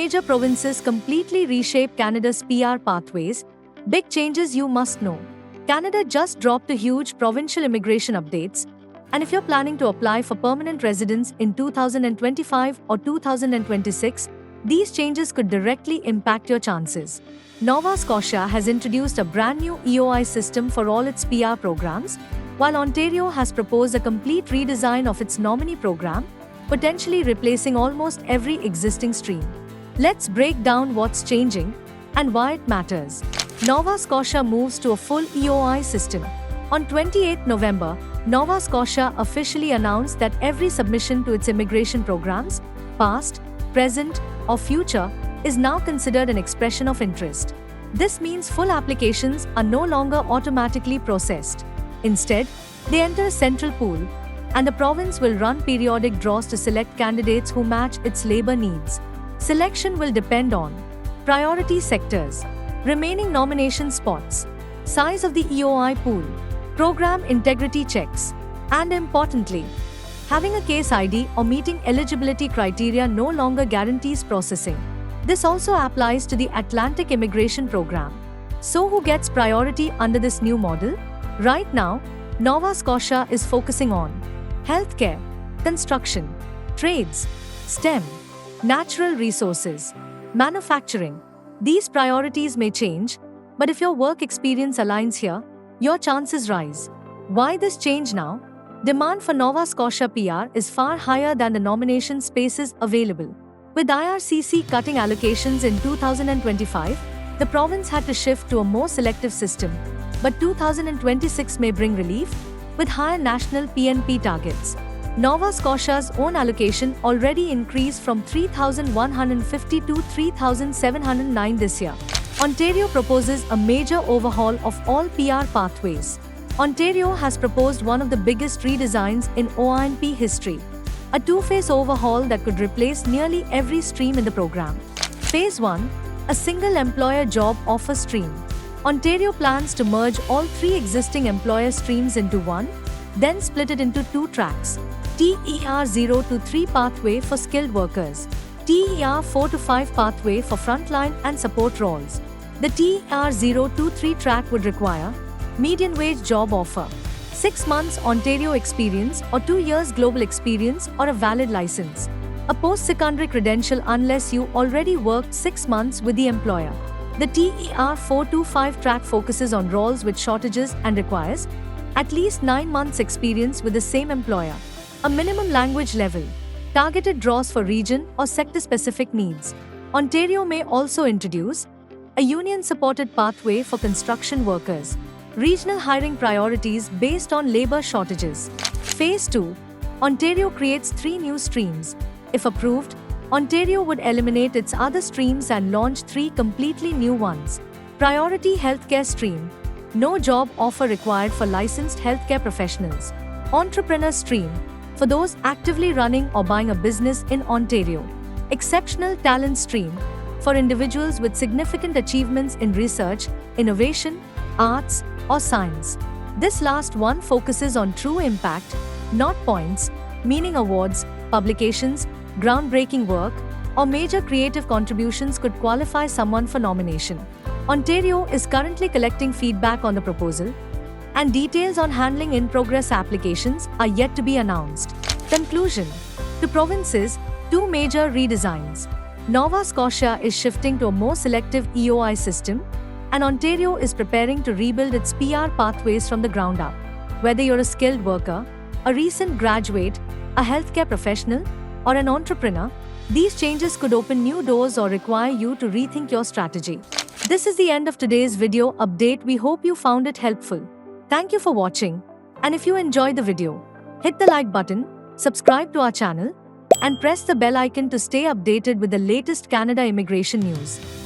major provinces completely reshape Canada's PR pathways. Big changes you must know. Canada just dropped a huge provincial immigration updates, and if you're planning to apply for permanent residence in 2025 or 2026, these changes could directly impact your chances. Nova Scotia has introduced a brand new EOI system for all its PR programs, while Ontario has proposed a complete redesign of its nominee program, potentially replacing almost every existing stream. Let's break down what's changing and why it matters. Nova Scotia moves to a full EOI system. On 28 November, Nova Scotia officially announced that every submission to its immigration programs, past, present, or future, is now considered an expression of interest. This means full applications are no longer automatically processed. Instead, they enter a central pool, and the province will run periodic draws to select candidates who match its labor needs. Selection will depend on priority sectors, remaining nomination spots, size of the EOI pool, program integrity checks, and importantly, having a case ID or meeting eligibility criteria no longer guarantees processing. This also applies to the Atlantic Immigration Program. So who gets priority under this new model? Right now, Nova Scotia is focusing on healthcare, construction, trades, STEM, natural resources, manufacturing. These priorities may change, but if your work experience aligns here, your chances rise. Why this change now? Demand for Nova Scotia PR is far higher than the nomination spaces available. With IRCC cutting allocations in 2025, the province had to shift to a more selective system, but 2026 may bring relief with higher national PNP targets. Nova Scotia's own allocation already increased from 3,150 to 3,709 this year. Ontario proposes a major overhaul of all PR pathways. Ontario has proposed one of the biggest redesigns in OINP history, a two-phase overhaul that could replace nearly every stream in the program. Phase 1, a single employer job offer stream. Ontario plans to merge all three existing employer streams into one, then split it into two tracks: TER 0 to 3 pathway for skilled workers, TER 4 to 5 pathway for frontline and support roles. The TER 0 to 3 track would require median wage job offer, 6 months Ontario experience or 2 years global experience or a valid license, a post-secondary credential unless you already worked 6 months with the employer. The TER 4 to 5 track focuses on roles with shortages and requires at least 9 months experience with the same employer, a minimum language level, targeted draws for region or sector-specific needs. Ontario may also introduce a union-supported pathway for construction workers, regional hiring priorities based on labor shortages. Phase 2, Ontario creates 3 new streams. If approved, Ontario would eliminate its other streams and launch 3 completely new ones. Priority healthcare stream, no job offer required for licensed healthcare professionals. Entrepreneur stream, for those actively running or buying a business in Ontario. Exceptional talent stream, for individuals with significant achievements in research, innovation, arts, or science. This last one focuses on true impact, not points, meaning awards, publications, groundbreaking work, or major creative contributions could qualify someone for nomination. Ontario is currently collecting feedback on the proposal, and details on handling in-progress applications are yet to be announced. Conclusion. To provinces, 2 major redesigns. Nova Scotia is shifting to a more selective EOI system, and Ontario is preparing to rebuild its PR pathways from the ground up. Whether you're a skilled worker, a recent graduate, a healthcare professional, or an entrepreneur, these changes could open new doors or require you to rethink your strategy. This is the end of today's video update. We hope you found it helpful. Thank you for watching, and if you enjoyed the video, hit the like button, subscribe to our channel, and press the bell icon to stay updated with the latest Canada immigration news.